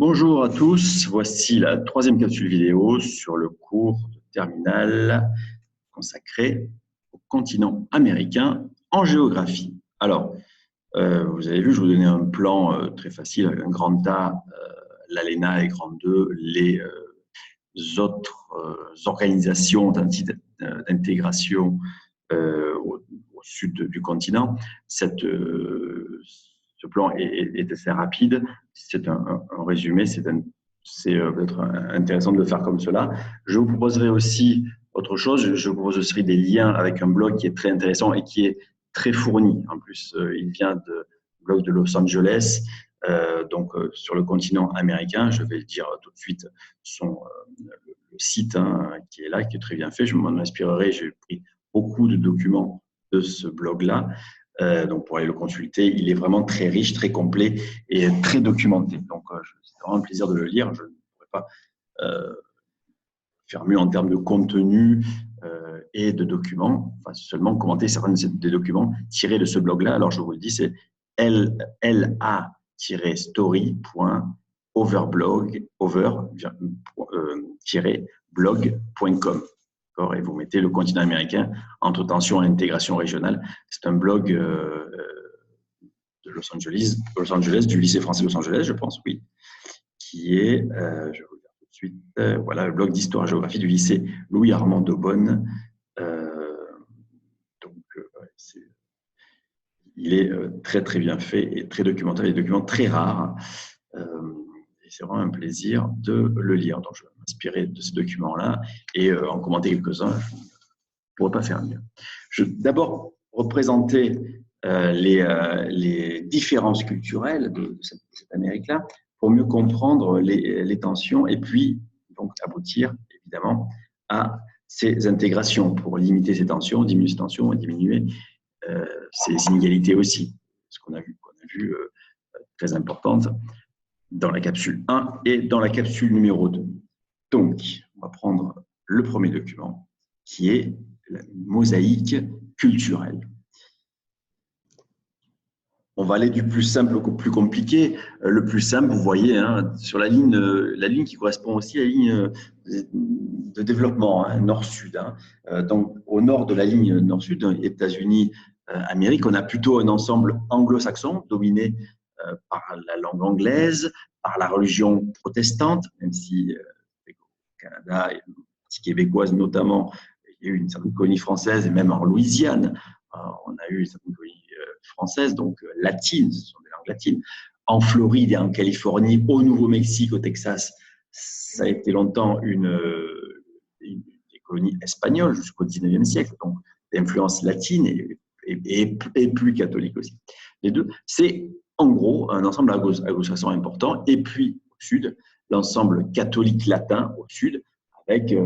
Bonjour à tous, voici la troisième capsule vidéo sur le cours de terminale consacré au continent américain en géographie. Alors, vous avez vu, je vous donnais un plan très facile avec un grand A, l'ALENA et grand 2, les autres organisations d'intégration au sud du continent. Ce plan est assez rapide. C'est un résumé, c'est peut-être intéressant de le faire comme cela. Je vous proposerai aussi autre chose. Je vous propose aussi des liens avec un blog qui est très intéressant et qui est très fourni. En plus, il vient du blog de Los Angeles, sur le continent américain. Je vais dire tout de suite le site qui est là, qui est très bien fait. Je m'en inspirerai. J'ai pris beaucoup de documents de ce blog-là. Donc, pour aller le consulter, il est vraiment très riche, très complet et très documenté. Donc, c'est vraiment un plaisir de le lire. Je ne pourrais pas faire mieux en termes de contenu et de documents. Enfin, seulement commenter certains des documents tirés de ce blog-là. Alors, je vous le dis, c'est la-story.blog.com. Et vous mettez le continent américain entre tension et intégration régionale. C'est un blog de Los Angeles, du lycée français de Los Angeles, je pense, oui, qui est, je vais vous dire tout de suite, voilà, le blog d'histoire et géographie du lycée Louis-Armand d'Aubonne. Il est très, très bien fait et très documenté, des documents très rares. Et c'est vraiment un plaisir de le lire. Donc, je vais m'inspirer de ces documents-là et en commenter quelques-uns. Je ne pourrais pas faire mieux. Je vais d'abord représenter les différences culturelles de cette Amérique-là pour mieux comprendre les tensions et puis donc aboutir évidemment à ces intégrations pour limiter ces tensions, diminuer ces tensions et diminuer ces inégalités aussi, ce qu'on a vu très importante dans la capsule 1 et dans la capsule numéro 2. Donc, on va prendre le premier document qui est la mosaïque culturelle. On va aller du plus simple au plus compliqué. Le plus simple, vous voyez, sur la ligne qui correspond aussi à la ligne de développement, nord-sud. Donc, au nord de la ligne nord-sud, États-Unis, Amérique, on a plutôt un ensemble anglo-saxon dominé par la langue anglaise, par la religion protestante, même si au Canada et québécoise notamment, il y a eu une certaine colonie française et même en Louisiane, on a eu une certaine colonie française, donc latine, ce sont des langues latines. En Floride et en Californie, au Nouveau-Mexique, au Texas, ça a été longtemps des colonies espagnoles jusqu'au 19e siècle, donc d'influence latine et plus catholique aussi. Les deux, c'est en gros un ensemble anglo-saxon important, et puis au sud, l'ensemble catholique latin au sud, avec des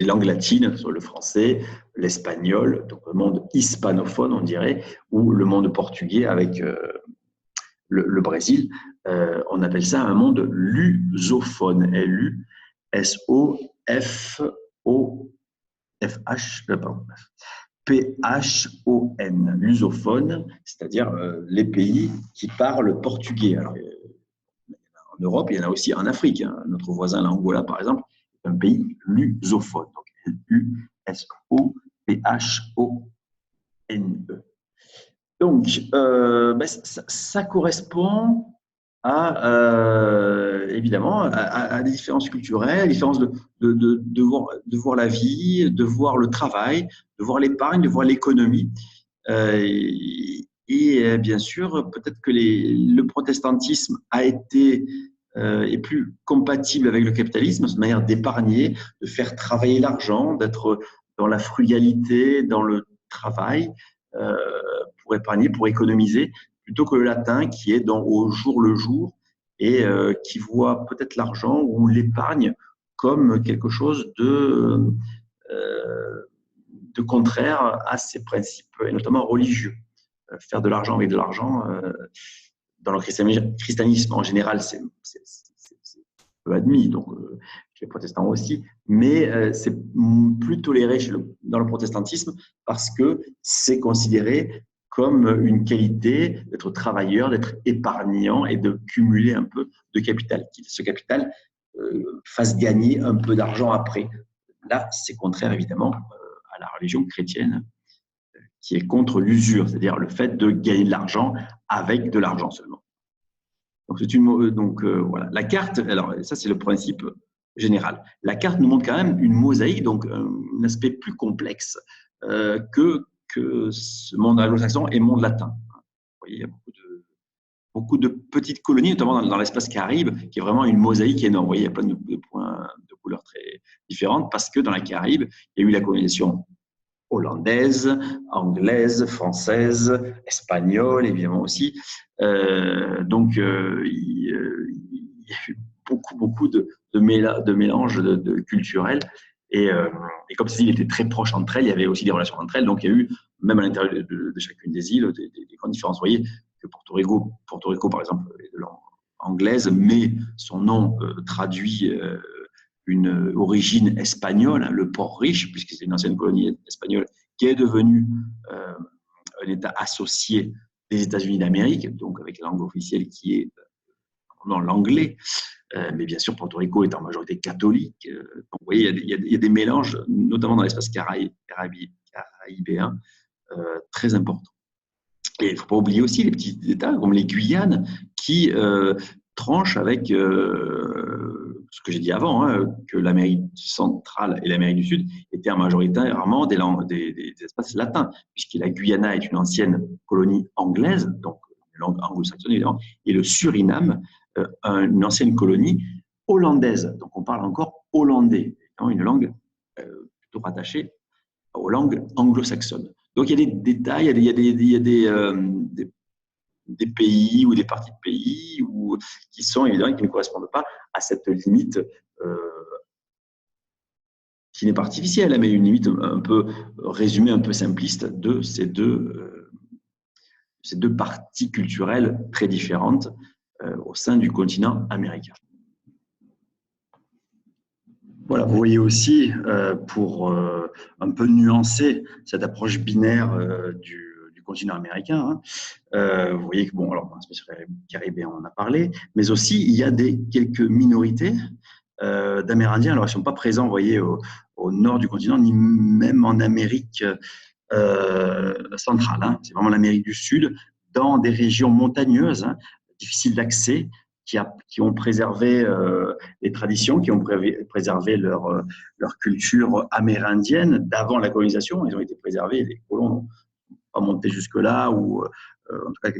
langues latines, sur le français, l'espagnol, donc le monde hispanophone, on dirait, ou le monde portugais avec le Brésil. On appelle ça un monde lusophone, P-H-O-N, lusophone, c'est-à-dire les pays qui parlent portugais. Alors, en Europe, il y en a aussi en Afrique. Notre voisin, l'Angola, par exemple, est un pays lusophone. Donc, L-U-S-O-P-H-O-N-E. Donc, ça correspond évidemment à des différences culturelles, à des différences de voir la vie, de voir le travail, de voir l'épargne, de voir l'économie. Et bien sûr, peut-être que le protestantisme est plus compatible avec le capitalisme, cette manière d'épargner, de faire travailler l'argent, d'être dans la frugalité, dans le travail, pour épargner, pour économiser, plutôt que le latin qui est au jour le jour et qui voit peut-être l'argent ou l'épargne comme quelque chose de contraire à ses principes, et notamment religieux. Faire de l'argent avec de l'argent, dans le christianisme en général, c'est peu admis, donc chez les protestants aussi, mais c'est plus toléré dans le protestantisme parce que c'est considéré comme une qualité d'être travailleur, d'être épargnant et de cumuler un peu de capital. Que ce capital fasse gagner un peu d'argent après. Là, c'est contraire évidemment à la religion chrétienne qui est contre l'usure, c'est-à-dire le fait de gagner de l'argent avec de l'argent seulement. Donc, voilà. La carte, alors ça c'est le principe général. La carte nous montre quand même une mosaïque, donc un aspect plus complexe que ce monde anglo-saxon et monde latin. Vous voyez, il y a beaucoup de petites colonies, notamment dans l'espace Caraïbe, qui est vraiment une mosaïque énorme. Vous voyez, il y a plein de points de couleurs très différentes, parce que dans la Caraïbe, il y a eu la colonisation hollandaise, anglaise, française, espagnole, évidemment aussi. Donc, il y a eu beaucoup de mélanges culturels. Et comme ces îles étaient très proches entre elles, il y avait aussi des relations entre elles. Donc, il y a eu, même à l'intérieur de chacune des îles, des grandes différences. Vous voyez que Porto Rico, par exemple, est de langue anglaise, mais son nom traduit une origine espagnole, hein, le port riche, puisque c'est une ancienne colonie espagnole qui est devenue un État associé des États-Unis d'Amérique, donc avec la langue officielle qui est l'anglais. Mais bien sûr, Porto Rico est en majorité catholique. Donc, vous voyez, il y a des mélanges, notamment dans l'espace caribéen, très importants. Et il ne faut pas oublier aussi les petits États comme les Guyanes qui tranchent avec ce que j'ai dit avant, hein, que l'Amérique centrale et l'Amérique du Sud étaient majoritairement des espaces latins, puisque la Guyana est une ancienne colonie anglaise, donc une langue anglo-saxonne évidemment, et le Suriname, une ancienne colonie hollandaise. Donc on parle encore hollandais, une langue plutôt rattachée aux langues anglo-saxonnes. Donc il y a des détails, il y a des pays ou des parties de pays qui sont évidemment qui ne correspondent pas à cette limite qui n'est pas artificielle, mais une limite un peu résumée, un peu simpliste de ces deux parties culturelles très différentes au sein du continent américain. Voilà, vous voyez aussi, pour un peu nuancer cette approche binaire du continent américain, hein, vous voyez que, bon, alors, dans l'espèce caribéen, on en a parlé, mais aussi, il y a quelques minorités d'Amérindiens, alors ils ne sont pas présents, vous voyez, au nord du continent, ni même en Amérique centrale, hein. C'est vraiment l'Amérique du Sud, dans des régions montagneuses, hein, difficiles d'accès, qui ont préservé les traditions, qui ont préservé leur culture amérindienne d'avant la colonisation. Ils ont été préservés, les colons n'ont pas monté jusque-là, ou en tout cas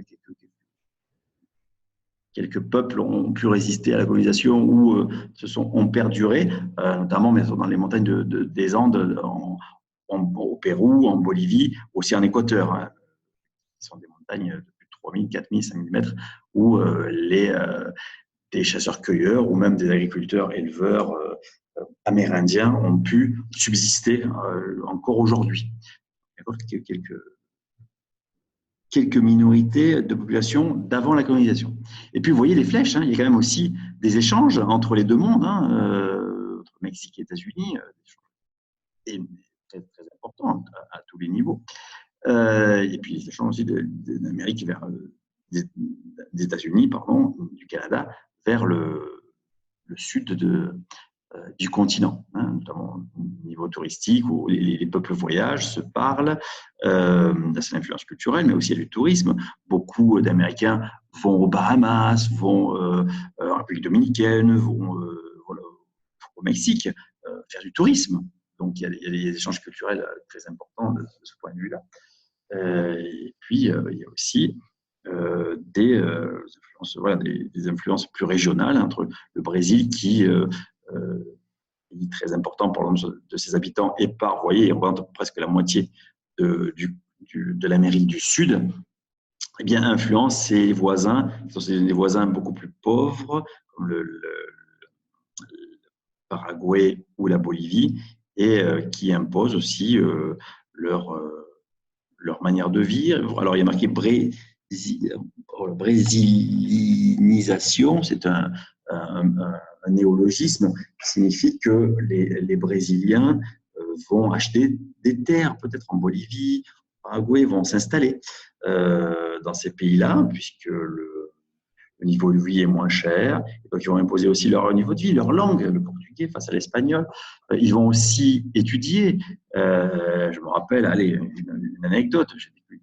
quelques peuples ont pu résister à la colonisation ou ont perduré, notamment dans les montagnes des Andes, au Pérou, en Bolivie, aussi en Équateur, hein, qui sont des montagnes de plus de 3000, 4000, 5000 mètres, où des chasseurs-cueilleurs ou même des agriculteurs éleveurs amérindiens ont pu subsister encore aujourd'hui. Quelques minorités de population d'avant la colonisation. Et puis, vous voyez les flèches, hein, il y a quand même aussi des échanges entre les deux mondes, hein, entre Mexique et États-Unis, et très, très importants à tous les niveaux. Et puis, les échanges aussi d'Amérique vers des États-Unis, pardon, du Canada, vers le sud du continent, hein, notamment au niveau touristique, où les peuples voyagent, se parlent, c'est l'influence culturelle, mais aussi il y a du tourisme. Beaucoup d'Américains vont aux Bahamas, vont en République dominicaine, vont voilà, au Mexique faire du tourisme. Donc il y a des échanges culturels très importants de ce point de vue-là. Et puis il y a aussi des influences plus régionales entre le Brésil qui pays très important pour le nombre de ses habitants et par, vous voyez, on représente presque la moitié de l'Amérique du Sud, eh bien, influence ses voisins, qui sont des voisins beaucoup plus pauvres, comme le Paraguay ou la Bolivie, et qui imposent aussi leur manière de vivre. Alors, il y a marqué brésilinisation, c'est un néologisme qui signifie que les Brésiliens vont acheter des terres, peut-être en Bolivie, Paraguay vont s'installer dans ces pays-là, puisque le niveau de vie est moins cher. Donc, ils vont imposer aussi leur niveau de vie, leur langue, le portugais face à l'espagnol. Ils vont aussi étudier. Je me rappelle, allez, une anecdote. J'ai vécu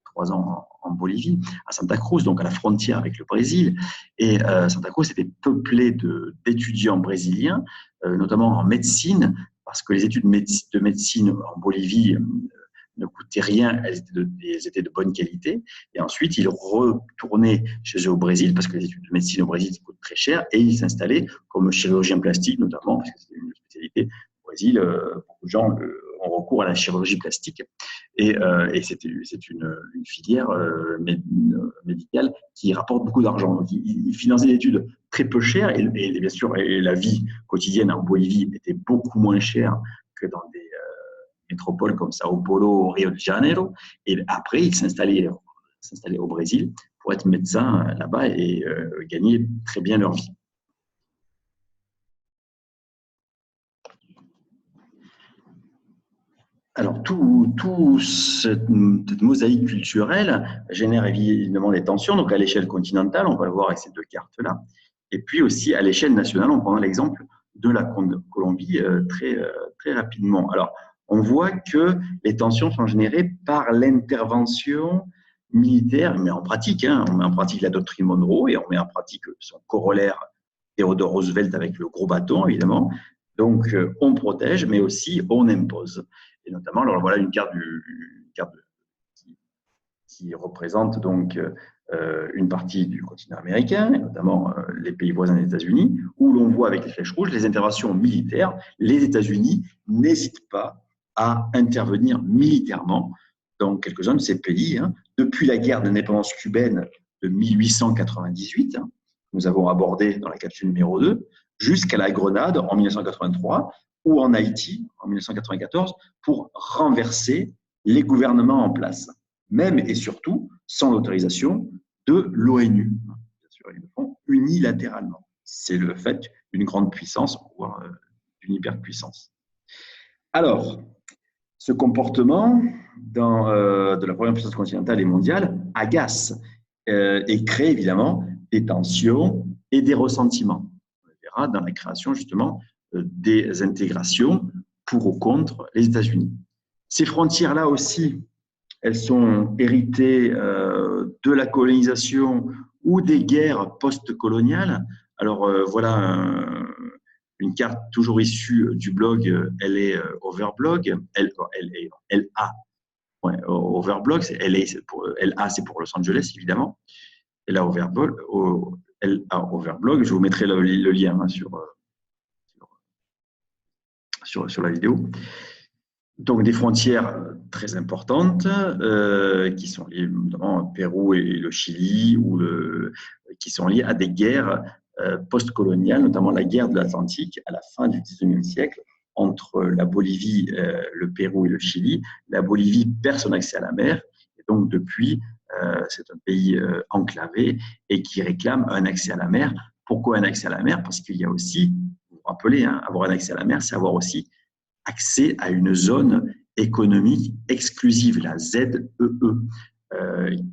3 ans en Bolivie, à Santa Cruz, donc à la frontière avec le Brésil. Et Santa Cruz était peuplé d'étudiants brésiliens, notamment en médecine, parce que les études de médecine en Bolivie ne coûtaient rien, elles étaient de bonne qualité. Et ensuite, ils retournaient chez eux au Brésil, parce que les études de médecine au Brésil coûtent très cher, et ils s'installaient comme chirurgien plastique, notamment, parce que c'est une spécialité au Brésil. Beaucoup de gens ont recours à la chirurgie plastique. Et c'est une filière médicale qui rapporte beaucoup d'argent. Donc, ils finançaient des études très peu chères, et bien sûr, la vie quotidienne en Bolivie était beaucoup moins chère que dans des métropoles comme Sao Paulo, Rio de Janeiro. Et après, ils s'installaient au Brésil pour être médecins là-bas et gagner très bien leur vie. Alors, tout cette mosaïque culturelle génère évidemment des tensions. Donc, à l'échelle continentale, on va le voir avec ces deux cartes-là. Et puis aussi à l'échelle nationale, on prend l'exemple de la Colombie très rapidement. Alors, on voit que les tensions sont générées par l'intervention militaire, mais en pratique, on met en pratique la doctrine Monroe et on met en pratique son corollaire Theodore Roosevelt avec le gros bâton, évidemment. Donc, on protège, mais aussi on impose. Et notamment, alors voilà une carte qui représente donc une partie du continent américain, notamment les pays voisins des États-Unis, où l'on voit avec les flèches rouges les interventions militaires. Les États-Unis n'hésitent pas à intervenir militairement dans quelques-uns de ces pays. Depuis la guerre d'indépendance cubaine de 1898, nous avons abordé dans la capsule numéro 2, jusqu'à la Grenade en 1983, ou en Haïti en 1994, pour renverser les gouvernements en place, même et surtout sans l'autorisation de l'ONU. Bien sûr, ils le font unilatéralement. C'est le fait d'une grande puissance, voire d'une hyperpuissance. Alors, ce comportement de la première puissance continentale et mondiale agace et crée évidemment des tensions et des ressentiments. On le verra dans la création justement des intégrations pour ou contre les États-Unis. Ces frontières-là aussi, elles sont héritées de la colonisation ou des guerres post-coloniales. Alors voilà une carte toujours issue du blog LA Overblog, LA Overblog, LA c'est pour Los Angeles évidemment, LA Overblog, je vous mettrai le lien sur la vidéo. Donc des frontières très importantes qui sont liées notamment au Pérou et le Chili, qui sont liées à des guerres post-coloniales, notamment la guerre de l'Atlantique à la fin du XIXe siècle entre la Bolivie, le Pérou et le Chili. La Bolivie perd son accès à la mer et donc depuis c'est un pays enclavé et qui réclame un accès à la mer. Pourquoi un accès à la mer? Parce qu'il y a aussi, vous vous rappelez, avoir un accès à la mer, c'est avoir aussi accès à une zone économique exclusive, la ZEE,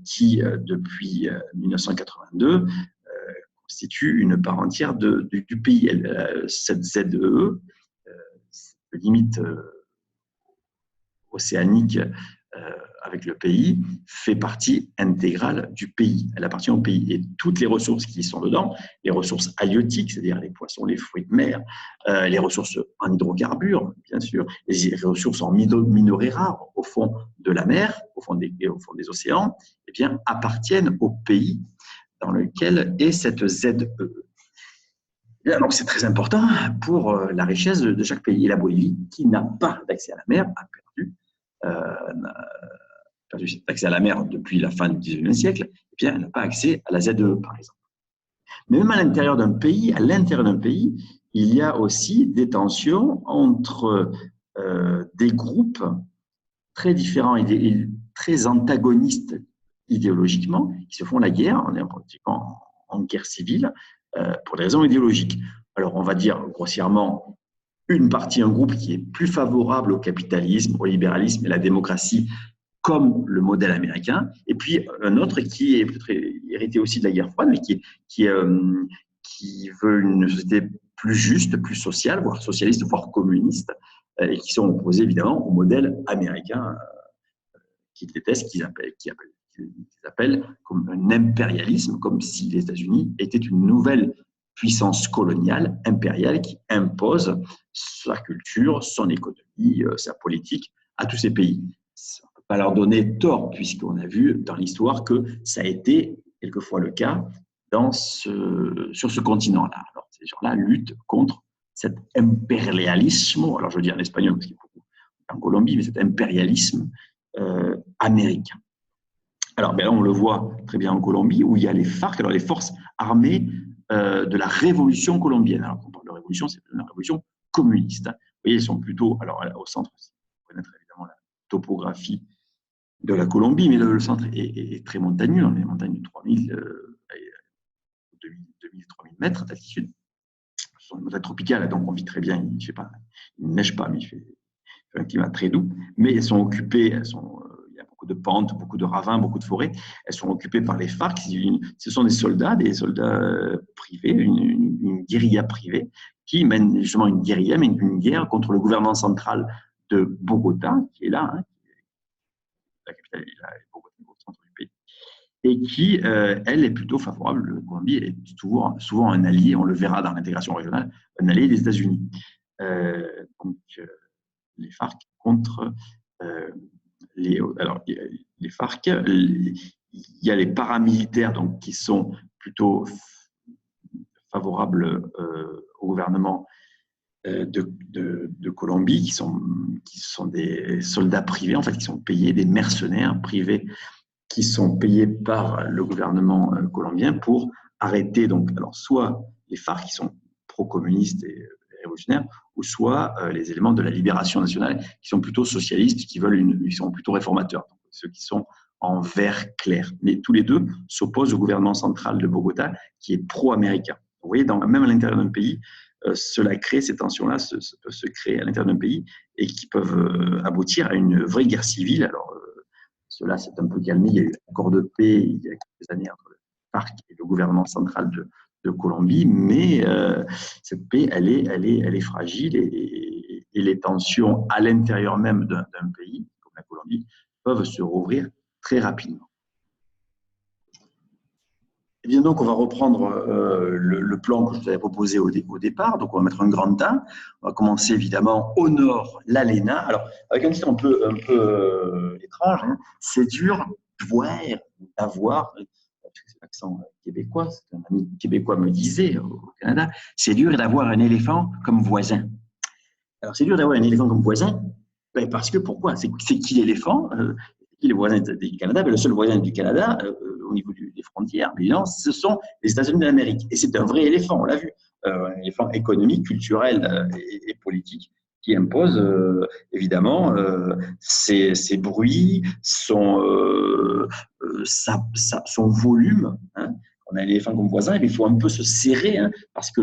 qui, depuis 1982, constitue une part entière du pays. Cette ZEE, cette limite océanique avec le pays, fait partie intégrale du pays. Elle appartient au pays. Et toutes les ressources qui sont dedans, les ressources halieutiques, c'est-à-dire les poissons, les fruits de mer, les ressources en hydrocarbures, bien sûr, les ressources en minerais rares au fond de la mer, au fond des océans, eh bien, appartiennent au pays dans lequel est cette ZEE. Donc, c'est très important pour la richesse de chaque pays. Et la Bolivie, qui n'a pas d'accès à la mer, a perdu cet accès à la mer depuis la fin du XIXe siècle, eh bien, elle n'a pas accès à la ZEE, par exemple. Mais même à l'intérieur d'un pays, il y a aussi des tensions entre des groupes très différents et très antagonistes idéologiquement, qui se font la guerre, on est pratiquement en guerre civile, pour des raisons idéologiques. Alors, on va dire grossièrement un groupe qui est plus favorable au capitalisme, au libéralisme et à la démocratie comme le modèle américain, et puis un autre qui est peut-être hérité aussi de la guerre froide, mais qui veut une société plus juste, plus sociale, voire socialiste, voire communiste, et qui sont opposés évidemment au modèle américain qu'ils détestent, qu'ils appellent comme un impérialisme, comme si les États-Unis étaient une nouvelle puissance coloniale, impériale, qui impose sa culture, son économie, sa politique à tous ces pays. On ne peut pas leur donner tort, puisqu'on a vu dans l'histoire que ça a été quelquefois le cas sur ce continent-là. Alors, ces gens-là luttent contre cet impérialisme, alors je veux dire en espagnol, parce qu'il y a beaucoup en Colombie, mais cet impérialisme américain. Alors, ben là, on le voit très bien en Colombie, où il y a les FARC, alors les forces armées de la révolution colombienne. Alors, quand on parle de révolution, c'est une révolution communiste. Vous voyez, ils sont plutôt, alors au centre, il faut connaître évidemment la topographie de la Colombie, mais le centre est très montagneux, on est montagnes de 3000, 3000 mètres d'altitude. Ce sont des montagnes tropicales, donc on vit très bien, il ne neige pas, mais il fait un climat très doux, mais elles sont occupées, il y a beaucoup de pentes, beaucoup de ravins, beaucoup de forêts, elles sont occupées par les FARC, ce sont des soldats privés, une guérilla privée, qui mène justement une guérilla, mais une guerre contre le gouvernement central de Bogota, qui est là, hein, la capitale est Bogota, au centre du pays, et qui, elle, est plutôt favorable. La Colombie est souvent un allié, on le verra dans l'intégration régionale, un allié des États-Unis. Les FARC contre les FARC. Il y a les paramilitaires donc, qui sont plutôt favorables au gouvernement de Colombie, qui sont des soldats privés, en fait, qui sont payés, des mercenaires privés qui sont payés par le gouvernement colombien pour arrêter, donc, alors, soit les FARC qui sont pro-communistes et révolutionnaires, ou soit les éléments de la libération nationale qui sont plutôt socialistes, ils sont plutôt réformateurs, donc, ceux qui sont en vert clair. Mais tous les deux s'opposent au gouvernement central de Bogota qui est pro-américain. Vous voyez, même à l'intérieur d'un pays, cela crée, ces tensions-là peuvent se créer à l'intérieur d'un pays et qui peuvent aboutir à une vraie guerre civile. Alors, cela s'est un peu calmé. Il y a eu un accord de paix il y a quelques années entre le FARC et le gouvernement central de Colombie, mais cette paix, elle est fragile et les tensions à l'intérieur même d'un pays, comme la Colombie, peuvent se rouvrir très rapidement. Et bien donc, on va reprendre le plan que je vous avais proposé au départ. Donc, on va mettre un grand A. On va commencer évidemment au nord, l'ALENA. Alors, avec un titre un peu étrange, hein, c'est dur d'avoir, c'est l'accent québécois, c'est un ami québécois me disait au Canada, c'est dur d'avoir un éléphant comme voisin. Alors, c'est dur d'avoir un éléphant comme voisin, ben parce que pourquoi? C'est qui l'éléphant? Qui le voisin du Canada? Ben, le seul voisin du Canada, au niveau des frontières, évidemment, ce sont les États-Unis d'Amérique. Et c'est un vrai éléphant, on l'a vu, un éléphant économique, culturel et politique qui impose évidemment ses bruits, son volume. Hein. On a l'éléphant comme voisin, mais il faut un peu se serrer hein, parce que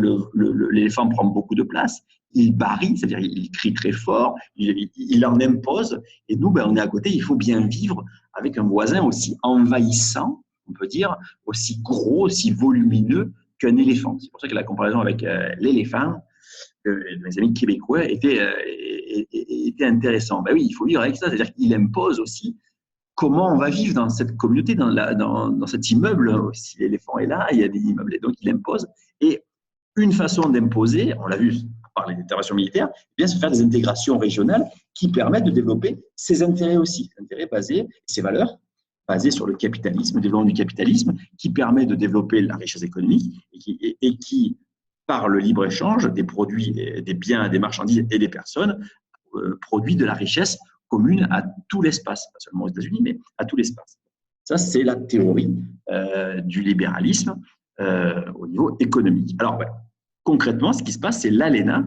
l'éléphant prend beaucoup de place. Il barille, c'est-à-dire il crie très fort, il en impose. Et nous, ben, on est à côté, il faut bien vivre avec un voisin aussi envahissant, on peut dire, aussi gros, aussi volumineux qu'un éléphant. C'est pour ça que la comparaison avec l'éléphant de mes amis québécois était intéressante. Ben oui, il faut vivre avec ça, c'est-à-dire qu'il impose aussi comment on va vivre dans cette communauté, dans cet immeuble. Si l'éléphant est là, il y a des immeubles, et donc il impose. Et une façon d'imposer, on l'a vu par les interventions militaires, bien se faire des intégrations régionales qui permettent de développer ses intérêts aussi, intérêts basés, ses valeurs basées sur le capitalisme, le développement du capitalisme, qui permet de développer la richesse économique et qui par le libre-échange des produits, des biens, des marchandises et des personnes, produit de la richesse commune à tout l'espace, pas seulement aux États-Unis, mais à tout l'espace. Ça, c'est la théorie du libéralisme au niveau économique. Alors, ouais, concrètement, ce qui se passe, c'est l'ALENA.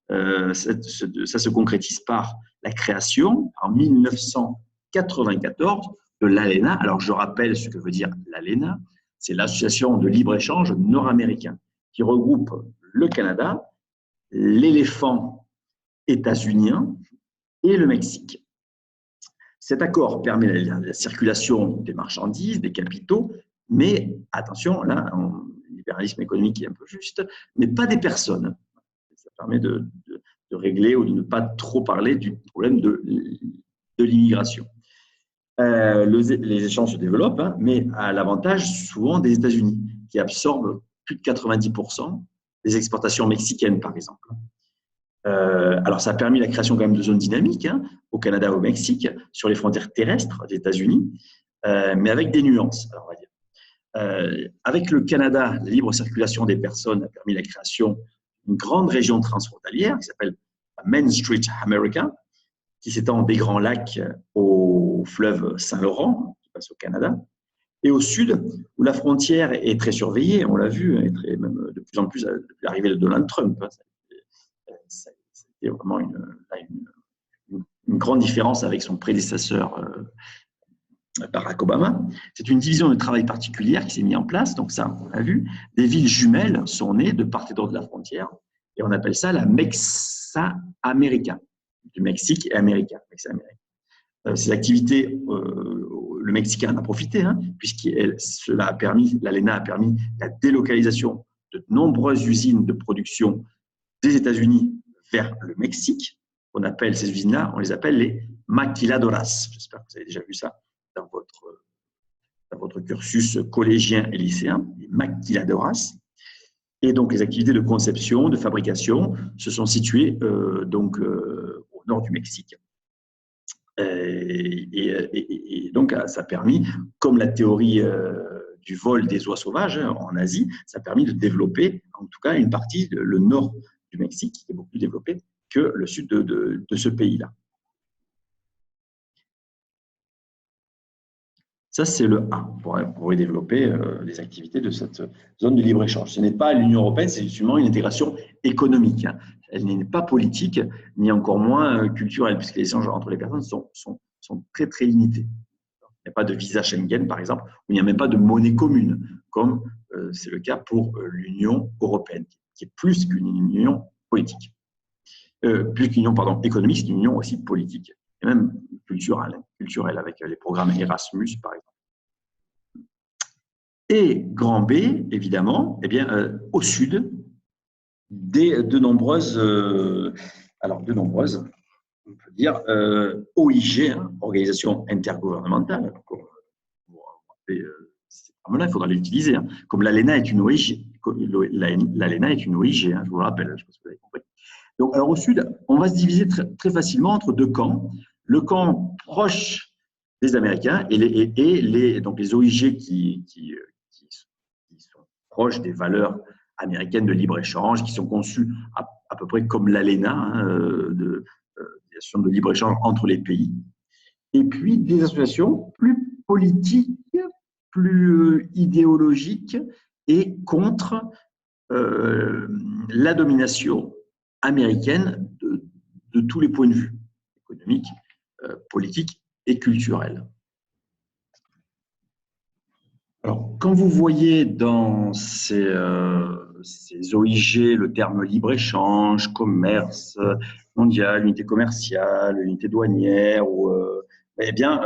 Ça se concrétise par la création en 1994 de l'ALENA. Alors, je rappelle ce que veut dire l'ALENA. C'est l'Association de libre-échange nord-américain qui regroupe le Canada, l'éléphant états-unien et le Mexique. Cet accord permet la circulation des marchandises, des capitaux, mais attention, là, le libéralisme économique est un peu juste, mais pas des personnes. Ça permet de régler ou de ne pas trop parler du problème de l'immigration. Les échanges se développent, hein, mais à l'avantage souvent des États-Unis, qui absorbent plus de 90% des exportations mexicaines, par exemple. Alors, ça a permis la création quand même de zones dynamiques, hein, au Canada et au Mexique, sur les frontières terrestres des États-Unis, mais avec des nuances. Alors, on va dire. Avec le Canada, la libre circulation des personnes a permis la création d'une grande région transfrontalière qui s'appelle Main Street America, qui s'étend des Grands Lacs au fleuve Saint-Laurent, qui passe au Canada, et au sud, où la frontière est très surveillée, on l'a vu, et même de plus en plus depuis l'arrivée de Donald Trump. C'était vraiment une grande différence avec son prédécesseur Barack Obama. C'est une division de travail particulière qui s'est mise en place, donc ça, on l'a vu. Des villes jumelles sont nées de part et d'autre de la frontière, et on appelle ça la Mexa América, du Mexique et América. Ces activités, le Mexicain en a profité, hein, cela a permis, l'ALENA a permis la délocalisation de nombreuses usines de production des États-Unis vers le Mexique. On appelle ces usines-là, on les appelle les maquiladoras. J'espère que vous avez déjà vu ça dans votre cursus collégien et lycéen, les maquiladoras. Et donc, les activités de conception, de fabrication se sont situées au nord du Mexique. Et donc, ça a permis, comme la théorie du vol des oies sauvages en Asie, ça a permis de développer, en tout cas, une partie, le nord du Mexique, qui est beaucoup plus développé que le sud de ce pays-là. Ça, c'est le 1 pour développer les activités de cette zone de libre-échange. Ce n'est pas l'Union européenne, c'est justement une intégration économique. Elle n'est pas politique, ni encore moins culturelle, puisque les échanges entre les personnes sont très, très limités. Il n'y a pas de visa Schengen, par exemple, où il n'y a même pas de monnaie commune, comme c'est le cas pour l'Union européenne, qui est plus qu'une union politique. Plus qu'une union économique, c'est une union aussi politique, et même culturelle avec les programmes Erasmus, par exemple. Et grand B, évidemment, eh bien, au sud, de nombreuses, on peut dire, OIG, hein, organisations intergouvernementales. Il faudra l'utiliser. Hein. Comme l'ALENA est une OIG, l'ALENA est une OIG, hein, je vous le rappelle, je pense que vous avez compris. Donc, alors au sud, on va se diviser très facilement entre deux camps. Le camp proche des Américains et donc les OIG qui sont proches des valeurs américaines de libre-échange, qui sont conçues à peu près comme l'ALENA, hein, des associations de libre-échange entre les pays. Et puis des associations plus politiques, plus idéologiques et contre la domination américaine de tous les points de vue, économiques, politiques et culturels. Alors, quand vous voyez dans ces OIG le terme libre-échange, commerce mondial, unité commerciale, unité douanière, eh bien,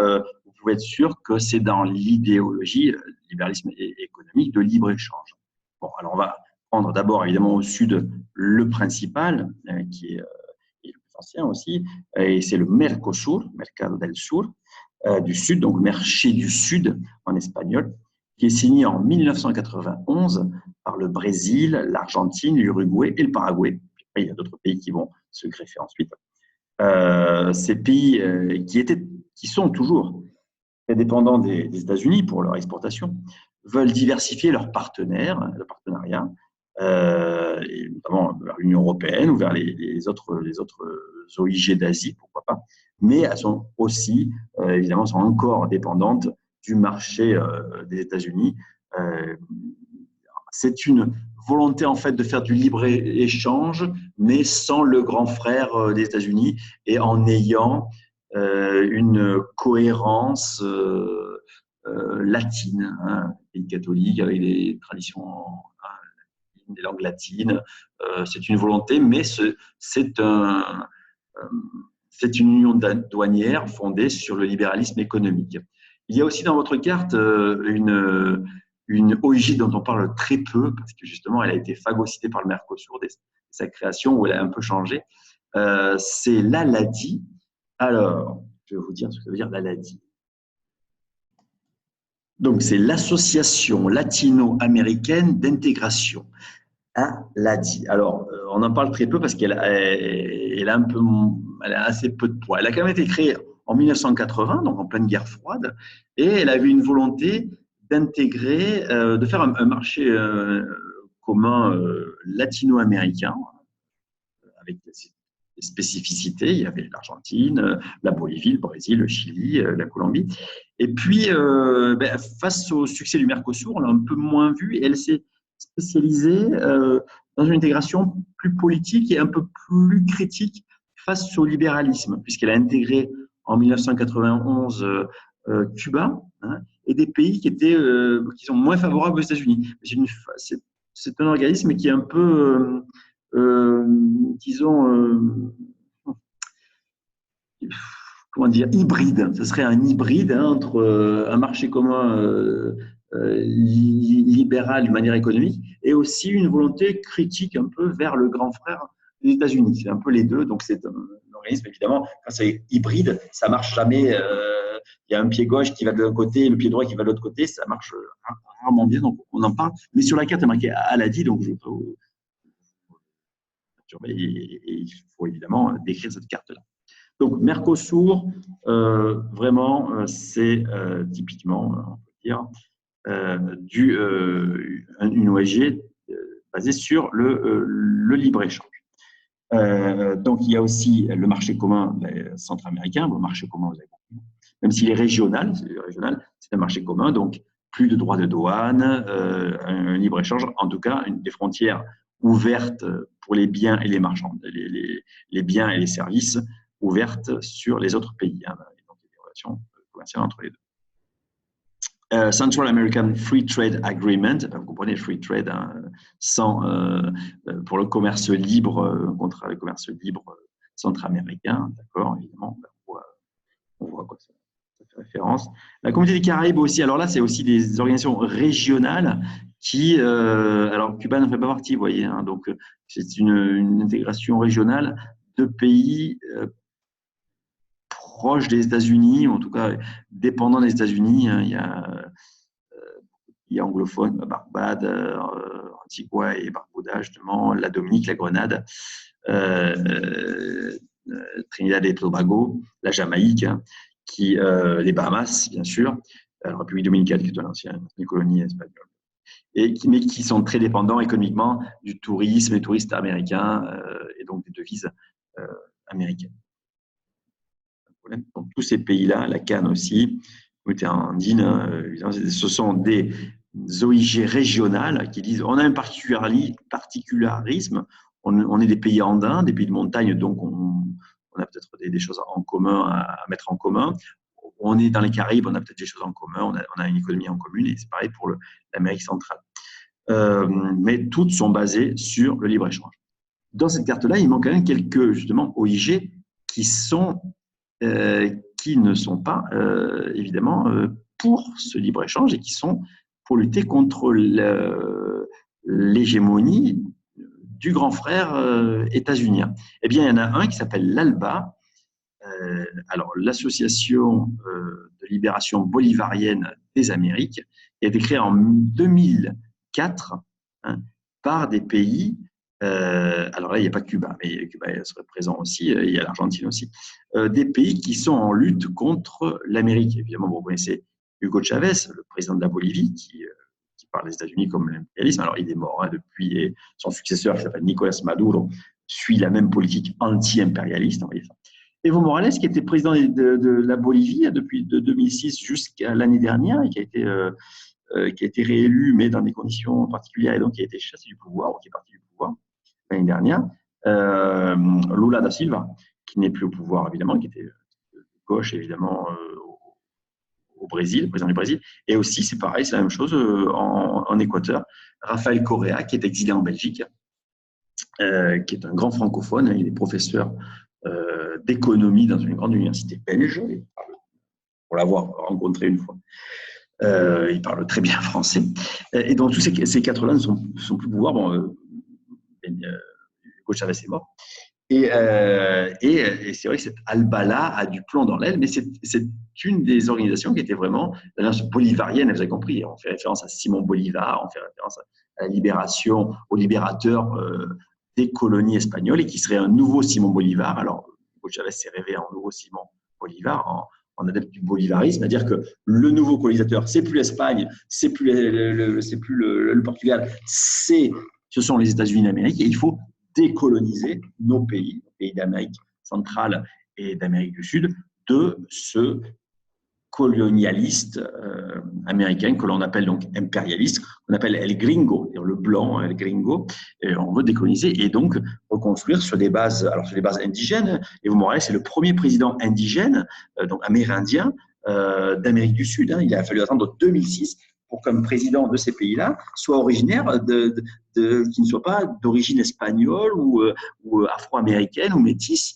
vous pouvez être sûr que c'est dans l'idéologie, libéralisme économique, de libre-échange. Bon, alors on va prendre d'abord, évidemment, au sud, le principal, qui est le plus ancien aussi, et c'est le Mercosur, Mercado del Sur, du Sud, donc marché du Sud en espagnol, qui est signé en 1991 par le Brésil, l'Argentine, l'Uruguay et le Paraguay. Après, il y a d'autres pays qui vont se greffer ensuite. Ces pays qui sont toujours très dépendants des États-Unis pour leur exportation, veulent diversifier leurs partenariat, et notamment vers l'Union européenne ou vers les autres OIG d'Asie, pourquoi pas, mais elles sont aussi, évidemment, sont encore dépendantes du marché des États-Unis. C'est une volonté, en fait, de faire du libre-échange, mais sans le grand frère des États-Unis et en ayant une cohérence latine, hein, pays catholique avec des traditions, des langues latines. C'est une volonté, mais c'est c'est une union douanière fondée sur le libéralisme économique. Il y a aussi dans votre carte une OIG dont on parle très peu, parce que justement, elle a été phagocytée par le Mercosur dès sa création, où elle a un peu changé. C'est l'ALADI. Alors, je vais vous dire ce que ça veut dire l'ALADI. Donc, c'est l'Association latino-américaine d'intégration. ALADI. Alors, on en parle très peu parce qu'elle elle a assez peu de poids. Elle a quand même été créée en 1980, donc en pleine guerre froide, et elle avait une volonté d'intégrer, de faire un marché commun latino-américain avec des spécificités. Il y avait l'Argentine, la Bolivie, le Brésil, le Chili, la Colombie. Et puis, face au succès du Mercosur, on l'a un peu moins vu et elle s'est spécialisée dans une intégration plus politique et un peu plus critique face au libéralisme, puisqu'elle a intégré en 1991 Cuba, hein, et des pays qui sont moins favorables aux États-Unis. C'est un organisme qui est un peu disons, comment dire, hybride. Ce serait un hybride entre un marché commun libéral de manière économique et aussi une volonté critique un peu vers le grand frère des États-Unis. C'est un peu les deux. Donc, c'est un organisme, évidemment, quand c'est hybride, ça marche jamais. Il y a un pied gauche qui va de l'un côté, le pied droit qui va de l'autre côté. Ça marche rarement bien, donc on en parle. Mais sur la carte, il y a marqué Aladi, donc je peux et il faut évidemment décrire cette carte-là. Donc, Mercosur, vraiment, c'est typiquement, on peut dire, une OIG basée sur le libre-échange. Donc, il y a aussi le marché commun centra-américain, le marché commun, vous avez compris, même s'il est régional, c'est un marché commun, donc plus de droits de douane, un libre-échange, en tout cas, des frontières ouvertes pour les biens et les marchandises, les biens et les services ouvertes sur les autres pays. Hein, et donc, il y a des relations commerciales entre les deux. Central American Free Trade Agreement, vous comprenez, free trade, hein, pour le commerce libre, contrat de commerce libre centra-américain, d'accord, évidemment, on voit quoi ça fait référence. La Communauté des Caraïbes aussi, alors là, c'est aussi des organisations régionales qui, alors Cuba n'en fait pas partie, vous voyez, hein, donc c'est une intégration régionale de pays proches des États-Unis, en tout cas dépendants des États-Unis. Hein, il y a anglophone, Barbade, Antigua et Barbuda, justement, la Dominique, la Grenade, Trinidad et Tobago, la Jamaïque, hein, les Bahamas, bien sûr, la République dominicaine, qui est une ancienne colonie espagnole, mais qui sont très dépendants économiquement du tourisme, des touristes américains et donc des devises américaines. Donc, tous ces pays-là, la Cannes aussi, communauté andine, hein, ce sont des OIG régionales qui disent on a un particularisme, on est des pays andins, des pays de montagne, donc on a peut-être des choses en commun à mettre en commun. On est dans les Caraïbes, on a peut-être des choses en commun, on a une économie en commune, et c'est pareil pour l'Amérique centrale. Mais toutes sont basées sur le libre-échange. Dans cette carte-là, il manque quand même quelques, justement, OIG qui ne sont pas, évidemment, pour ce libre-échange et qui sont pour lutter contre l'hégémonie du grand frère états-unien. Eh bien, il y en a un qui s'appelle l'ALBA, alors l'Association de libération bolivarienne des Amériques, qui a été créée en 2004 hein, par des pays, alors là il n'y a pas Cuba, mais Cuba serait présent aussi, il y a l'Argentine aussi, des pays qui sont en lutte contre l'Amérique. Évidemment, vous connaissez Hugo Chavez, le président de la Bolivie, qui parle des États-Unis comme l'impérialisme. Alors il est mort hein, depuis, et son successeur, qui s'appelle Nicolás Maduro, suit la même politique anti-impérialiste. Evo Morales, qui était président de la Bolivie depuis de 2006 jusqu'à l'année dernière, et qui a été réélu, mais dans des conditions particulières, et donc qui a été chassé du pouvoir, ou qui est parti du pouvoir l'année dernière. Lula da Silva, qui n'est plus au pouvoir, évidemment, qui était de gauche, évidemment, au Brésil, président du Brésil. Et aussi, c'est pareil, c'est la même chose en Équateur. Rafael Correa, qui est exilé en Belgique, qui est un grand francophone, il est professeur d'économie dans une grande université belge. Pour l'avoir rencontré une fois. Il parle très bien français. Et donc, tous ces quatre-là ne sont plus au pouvoir. Bon, Hugo Chavez est mort. Et c'est vrai que cette Alba-là a du plomb dans l'aile, mais c'est une des organisations qui était vraiment l'alliance bolivarienne, vous avez compris. On fait référence à Simon Bolivar, on fait référence à la libération, au libérateur des colonies espagnoles, et qui serait un nouveau Simon Bolivar. Alors, Hugo Chavez s'est rêvé en nouveau Simon Bolivar, en adepte du bolivarisme, c'est-à-dire que le nouveau colonisateur, c'est plus l'Espagne, c'est plus le Portugal, ce sont les États-Unis d'Amérique, et il faut décoloniser nos pays d'Amérique centrale et d'Amérique du Sud, de ce colonialiste américain que l'on appelle donc impérialiste, qu'on appelle El Gringo, le blanc, El Gringo. Et on veut décoloniser et donc reconstruire sur des bases indigènes. Evo Morales est le premier président indigène, donc amérindien, d'Amérique du Sud. Il a fallu attendre 2006 pour qu'un président de ces pays-là soit originaire qui ne soit pas d'origine espagnole ou afro-américaine ou métisse,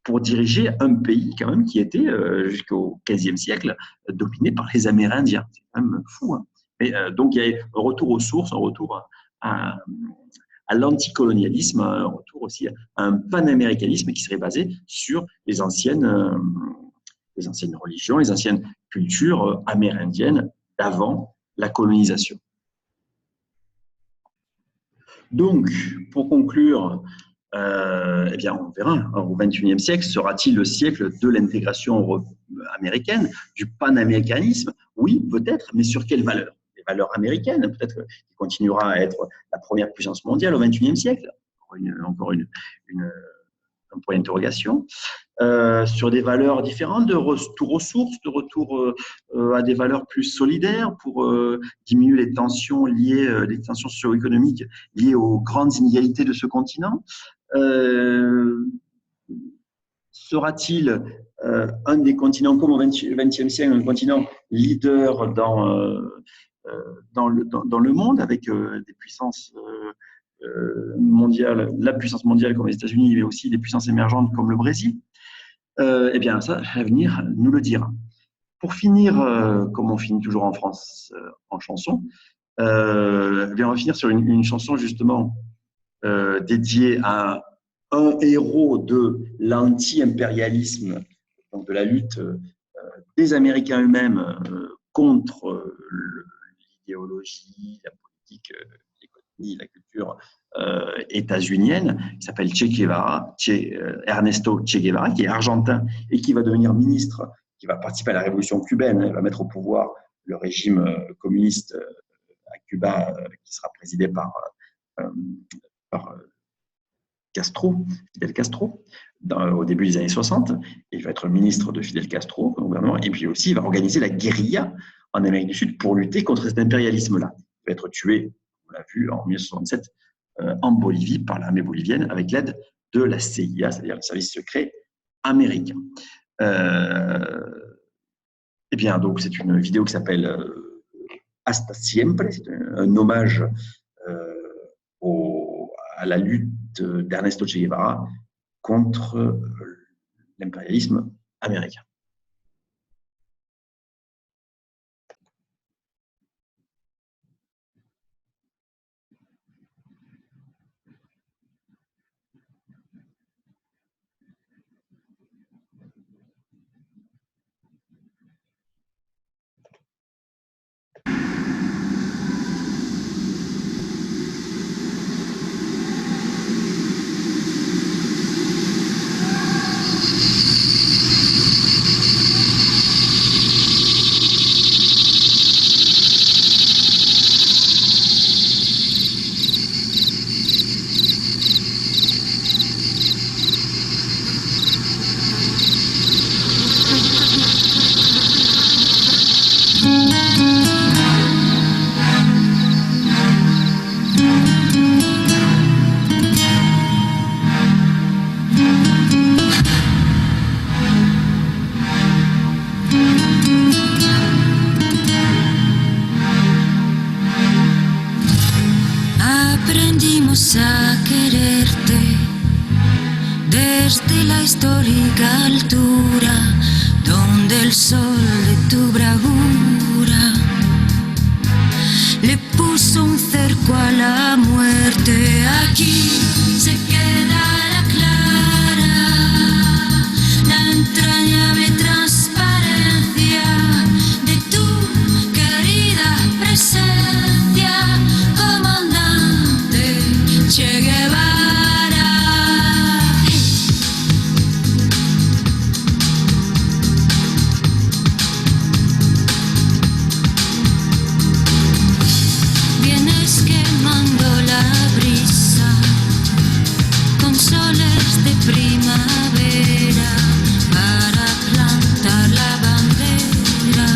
pour diriger un pays quand même qui était jusqu'au XVe siècle dominé par les Amérindiens. C'est quand même fou. Hein. Mais, donc il y a un retour aux sources, un retour à l'anticolonialisme, un retour aussi à un panaméricanisme qui serait basé sur les anciennes religions, les anciennes cultures amérindiennes d'avant la colonisation. Donc, pour conclure, eh bien, on verra. Au XXIe siècle, sera-t-il le siècle de l'intégration américaine, du panaméricanisme? Oui, peut-être, mais sur quelles valeurs? Les valeurs américaines, peut-être qu'il continuera à être la première puissance mondiale au XXIe siècle. Encore un point d'interrogation. Sur des valeurs différentes, de retour aux sources, de retour à des valeurs plus solidaires pour diminuer les tensions les tensions socio-économiques liées aux grandes inégalités de ce continent. Sera-t-il un des continents, comme au XXe siècle, un continent leader dans le monde, avec des puissances mondiales, la puissance mondiale comme les États-Unis, mais aussi des puissances émergentes comme le Brésil? Eh bien, ça, l'avenir nous le dira. Pour finir, comme on finit toujours en France en chanson, eh bien, on va finir sur une chanson justement dédiée à un héros de l'anti-impérialisme, donc de la lutte des Américains eux-mêmes contre l'idéologie, la politique, l'économie, la culture états-unienne, qui s'appelle Ernesto Che Guevara, qui est argentin et qui va devenir ministre, qui va participer à la révolution cubaine, il va mettre au pouvoir le régime communiste à Cuba, qui sera présidé par Fidel Castro, au début des années 60. Il va être ministre de Fidel Castro au gouvernement, et puis aussi il va organiser la guérilla en Amérique du Sud pour lutter contre cet impérialisme-là. Il va être tué, on l'a vu, en 1967 en Bolivie par l'armée bolivienne avec l'aide de la CIA, c'est-à-dire le service secret américain. Eh bien, donc c'est une vidéo qui s'appelle Hasta Siempre, c'est un hommage à la lutte d'Ernesto Che Guevara contre l'impérialisme américain. Aprendimos a quererte desde la histórica altura donde el sol de tu bravura le puso un cerco a la muerte. Aquí se quedará clara la entrañable transparencia de tu querida presencia, comandante Che Guevara. Vienes quemando la brisa con soles de primavera para plantar la bandera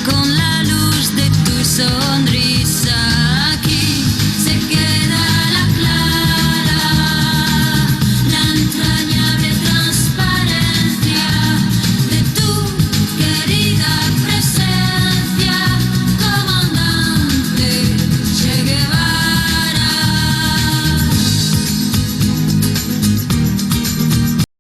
con la luz de tu sonrisa.